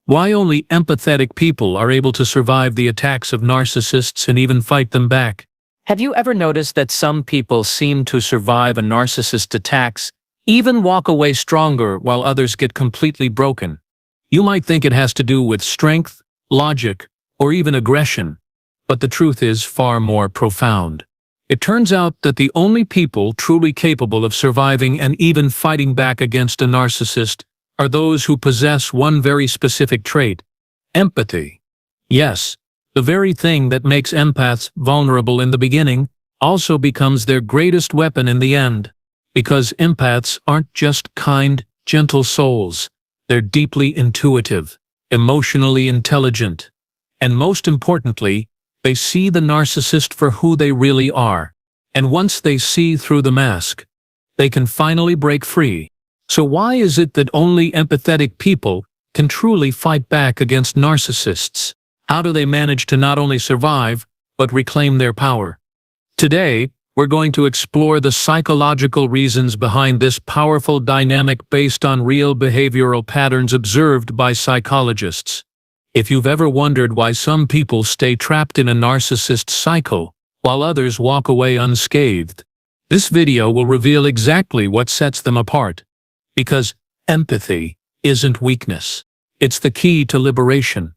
Why only empathetic people are able to survive the attacks of narcissists and even fight them back. Have you ever noticed that some people seem to survive a narcissist attacks, even walk away stronger while others get completely broken? You might think it has to do with strength, logic, or even aggression, but the truth is far more profound. It turns out that the only people truly capable of surviving and even fighting back against a narcissist are those who possess one very specific trait: empathy. Yes, the very thing that makes empaths vulnerable in the beginning also becomes their greatest weapon in the end. Because empaths aren't just kind, gentle souls. They're deeply intuitive, emotionally intelligent, and most importantly, they see the narcissist for who they really are. And once they see through the mask, they can finally break free. So why is it that only empathetic people can truly fight back against narcissists? How do they manage to not only survive, but reclaim their power? Today, we're going to explore the psychological reasons behind this powerful dynamic based on real behavioral patterns observed by psychologists. If you've ever wondered why some people stay trapped in a narcissist cycle, while others walk away unscathed, this video will reveal exactly what sets them apart. Because empathy isn't weakness. It's the key to liberation.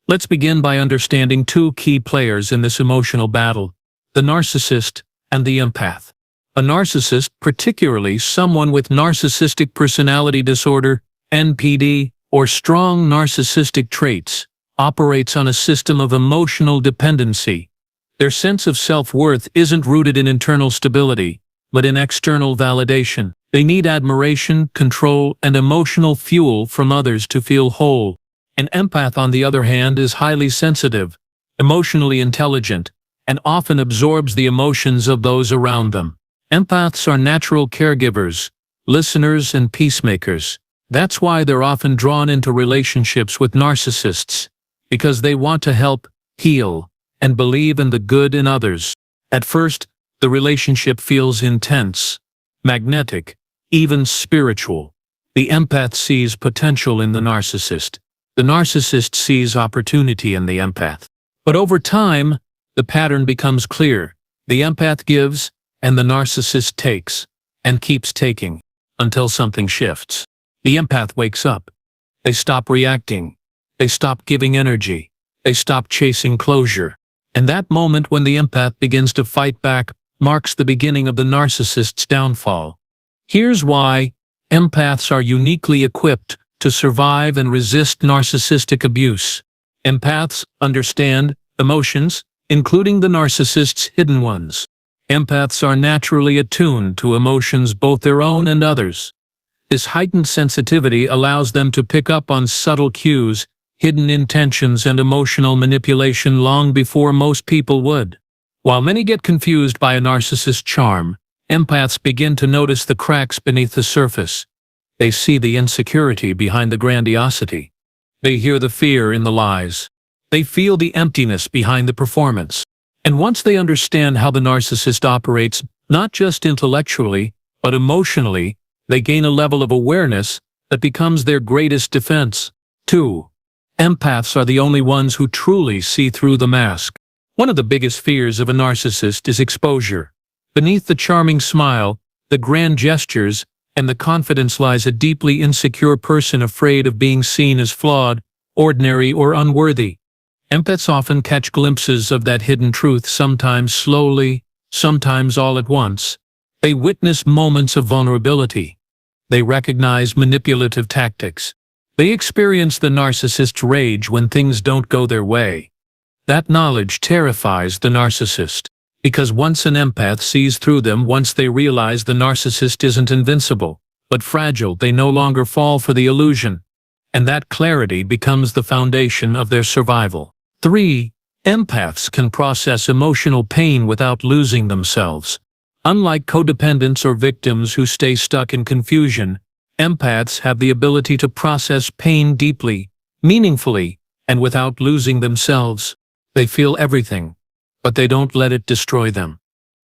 Let's begin by understanding two key players in this emotional battle: the narcissist and the empath. A narcissist, particularly someone with narcissistic personality disorder, NPD, or strong narcissistic traits, operates on a system of emotional dependency. Their sense of self-worth isn't rooted in internal stability, but in external validation. They need admiration, control, and emotional fuel from others to feel whole. An empath, on the other hand, is highly sensitive, emotionally intelligent, and often absorbs the emotions of those around them. Empaths are natural caregivers, listeners, and peacemakers. That's why they're often drawn into relationships with narcissists, because they want to help, heal, and believe in the good in others. At first, the relationship feels intense, magnetic, even spiritual. The empath sees potential in the narcissist. The narcissist sees opportunity in the empath. But over time, the pattern becomes clear. The empath gives, and the narcissist takes, and keeps taking, until something shifts. The empath wakes up. They stop reacting. They stop giving energy. They stop chasing closure. And that moment when the empath begins to fight back marks the beginning of the narcissist's downfall. Here's why empaths are uniquely equipped to survive and resist narcissistic abuse. Empaths understand emotions, including the narcissist's hidden ones. Empaths are naturally attuned to emotions, both their own and others. This heightened sensitivity allows them to pick up on subtle cues, hidden intentions, and emotional manipulation long before most people would. While many get confused by a narcissist's charm, empaths begin to notice the cracks beneath the surface. They see the insecurity behind the grandiosity. They hear the fear in the lies. They feel the emptiness behind the performance. And once they understand how the narcissist operates, not just intellectually, but emotionally, they gain a level of awareness that becomes their greatest defense. 2. Empaths are the only ones who truly see through the mask. One of the biggest fears of a narcissist is exposure. Beneath the charming smile, the grand gestures, and the confidence lies a deeply insecure person afraid of being seen as flawed, ordinary, or unworthy. Empaths often catch glimpses of that hidden truth, sometimes slowly, sometimes all at once. They witness moments of vulnerability. They recognize manipulative tactics. They experience the narcissist's rage when things don't go their way. That knowledge terrifies the narcissist, because once an empath sees through them, once they realize the narcissist isn't invincible, but fragile, they no longer fall for the illusion. And that clarity becomes the foundation of their survival. 3. Empaths can process emotional pain without losing themselves. Unlike codependents or victims who stay stuck in confusion, empaths have the ability to process pain deeply, meaningfully, and without losing themselves. They feel everything, but they don't let it destroy them.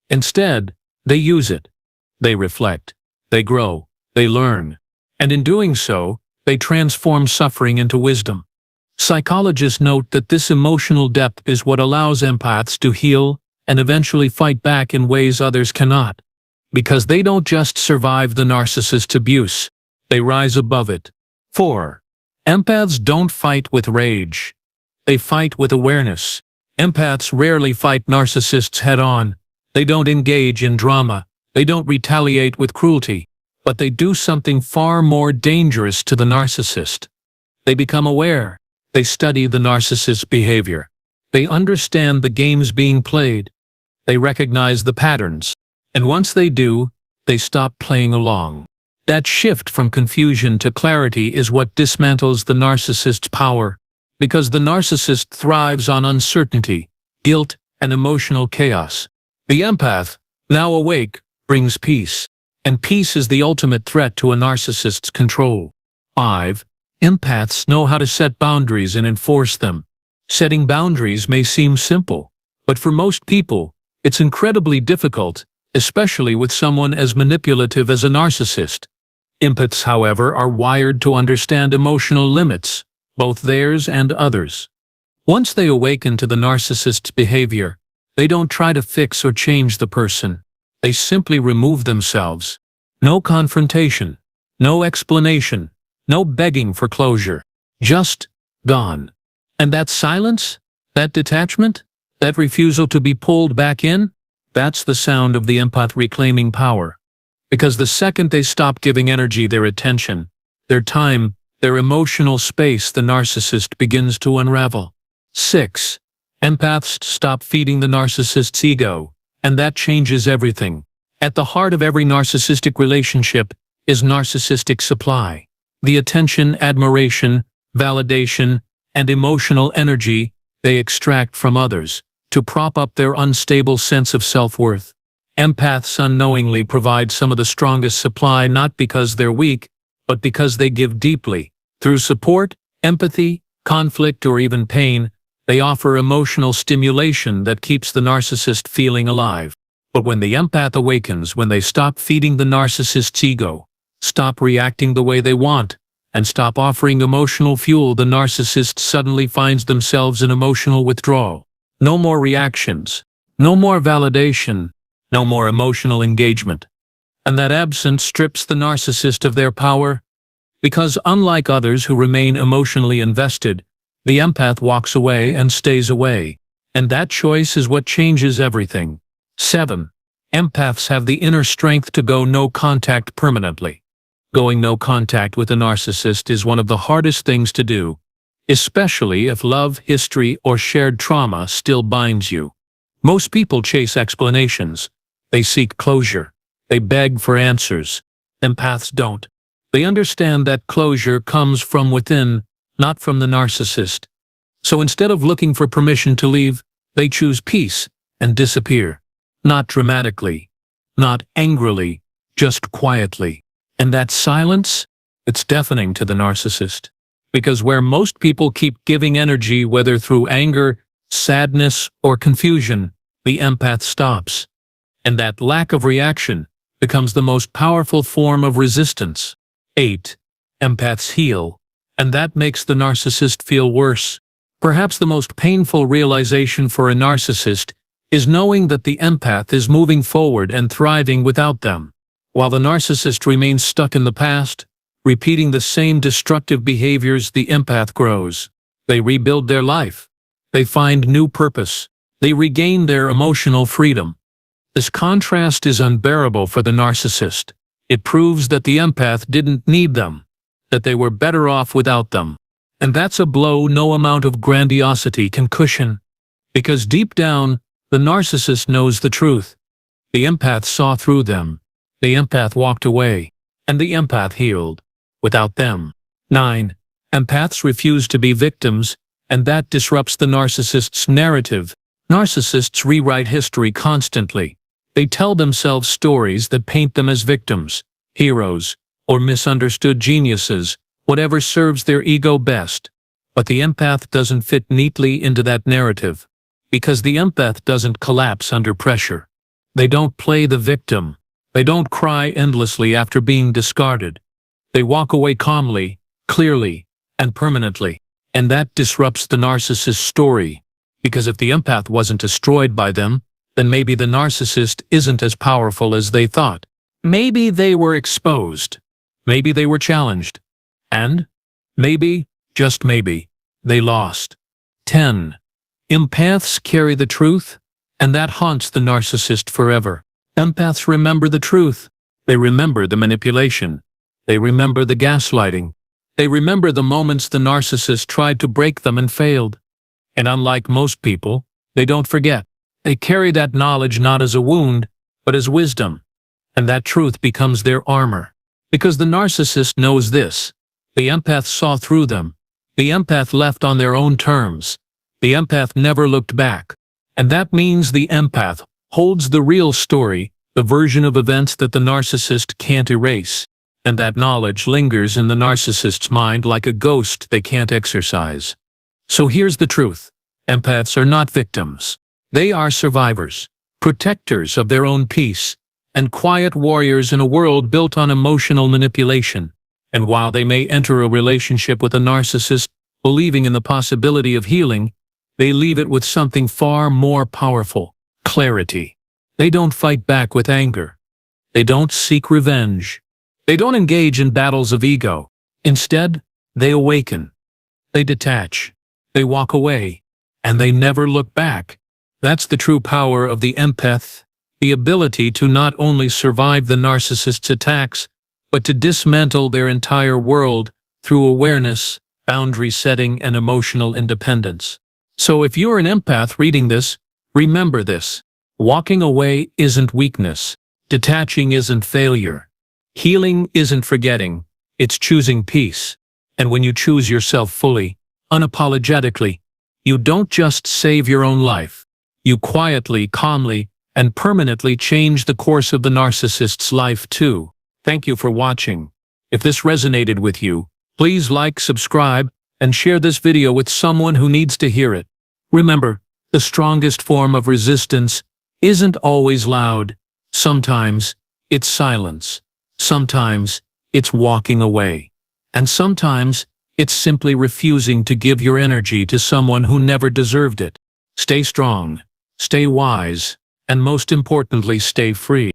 Instead, they use it. They reflect. They grow. They learn. And in doing so, they transform suffering into wisdom. Psychologists note that this emotional depth is what allows empaths to heal and eventually fight back in ways others cannot. Because they don't just survive the narcissist's abuse, they rise above it. 4. Empaths don't fight with rage. They fight with awareness. Empaths rarely fight narcissists head-on. They don't engage in drama. They don't retaliate with cruelty. But they do something far more dangerous to the narcissist. They become aware. They study the narcissist's behavior. They understand the games being played. They recognize the patterns. And once they do, they stop playing along. That shift from confusion to clarity is what dismantles the narcissist's power, because the narcissist thrives on uncertainty, guilt, and emotional chaos. The empath, now awake, brings peace, and peace is the ultimate threat to a narcissist's control. 5. Empaths know how to set boundaries and enforce them. Setting boundaries may seem simple, but for most people, it's incredibly difficult, especially with someone as manipulative as a narcissist. Empaths, however, are wired to understand emotional limits, both theirs and others. Once they awaken to the narcissist's behavior, they don't try to fix or change the person. They simply remove themselves. No confrontation, no explanation, no begging for closure. Just gone. And that silence, that detachment, that refusal to be pulled back in, that's the sound of the empath reclaiming power. Because the second they stop giving energy their attention, their time, their emotional space, the narcissist begins to unravel. 6. Empaths stop feeding the narcissist's ego, and that changes everything. At the heart of every narcissistic relationship is narcissistic supply. The attention, admiration, validation, and emotional energy they extract from others to prop up their unstable sense of self-worth. Empaths unknowingly provide some of the strongest supply, not because they're weak, but because they give deeply. Through support, empathy, conflict, or even pain, they offer emotional stimulation that keeps the narcissist feeling alive. But when the empath awakens, when they stop feeding the narcissist's ego, stop reacting the way they want, and stop offering emotional fuel, the narcissist suddenly finds themselves in emotional withdrawal. No more reactions, no more validation, no more emotional engagement. And that absence strips the narcissist of their power, because unlike others who remain emotionally invested, the empath walks away and stays away. And that choice is what changes everything. 7. Empaths have the inner strength to go no contact permanently. Going no contact with a narcissist is one of the hardest things to do, especially if love, history, or shared trauma still binds you. Most people chase explanations. They seek closure. They beg for answers. Empaths don't. They understand that closure comes from within, not from the narcissist. So instead of looking for permission to leave, they choose peace and disappear. Not dramatically, not angrily, just quietly. And that silence, it's deafening to the narcissist. Because where most people keep giving energy, whether through anger, sadness, or confusion, the empath stops. And that lack of reaction becomes the most powerful form of resistance. 8. Empaths heal, and that makes the narcissist feel worse. Perhaps the most painful realization for a narcissist is knowing that the empath is moving forward and thriving without them, while the narcissist remains stuck in the past, repeating the same destructive behaviors. The empath grows. They rebuild their life. They find new purpose. They regain their emotional freedom. This contrast is unbearable for the narcissist. It proves that the empath didn't need them, that they were better off without them. And that's a blow no amount of grandiosity can cushion. Because deep down, the narcissist knows the truth. The empath saw through them. The empath walked away. And the empath healed. Without them. 9. Empaths refuse to be victims, and that disrupts the narcissist's narrative. Narcissists rewrite history constantly. They tell themselves stories that paint them as victims, heroes, or misunderstood geniuses, whatever serves their ego best. But the empath doesn't fit neatly into that narrative, because the empath doesn't collapse under pressure. They don't play the victim. They don't cry endlessly after being discarded. They walk away calmly, clearly, and permanently. And that disrupts the narcissist story, because if the empath wasn't destroyed by them, then maybe the narcissist isn't as powerful as they thought. Maybe they were exposed. Maybe they were challenged. And maybe, just maybe, they lost. 10. Empaths carry the truth, and that haunts the narcissist forever. Empaths remember the truth. They remember the manipulation. They remember the gaslighting. They remember the moments the narcissist tried to break them and failed. And unlike most people, they don't forget. They carry that knowledge not as a wound, but as wisdom. And that truth becomes their armor. Because the narcissist knows this. The empath saw through them. The empath left on their own terms. The empath never looked back. And that means the empath holds the real story, the version of events that the narcissist can't erase. And that knowledge lingers in the narcissist's mind like a ghost they can't exorcise. So here's the truth. Empaths are not victims. They are survivors, protectors of their own peace, and quiet warriors in a world built on emotional manipulation. And while they may enter a relationship with a narcissist, believing in the possibility of healing, they leave it with something far more powerful: clarity. They don't fight back with anger. They don't seek revenge. They don't engage in battles of ego. Instead, they awaken. They detach. They walk away. And they never look back. That's the true power of the empath, the ability to not only survive the narcissist's attacks, but to dismantle their entire world through awareness, boundary setting, and emotional independence. So if you're an empath reading this, remember this. Walking away isn't weakness. Detaching isn't failure. Healing isn't forgetting. It's choosing peace. And when you choose yourself fully, unapologetically, you don't just save your own life. You quietly, calmly, and permanently change the course of the narcissist's life too. Thank you for watching. If this resonated with you, please like, subscribe, and share this video with someone who needs to hear it. Remember, the strongest form of resistance isn't always loud. Sometimes it's silence. Sometimes it's walking away. And sometimes it's simply refusing to give your energy to someone who never deserved it. Stay strong, stay wise, and most importantly, stay free.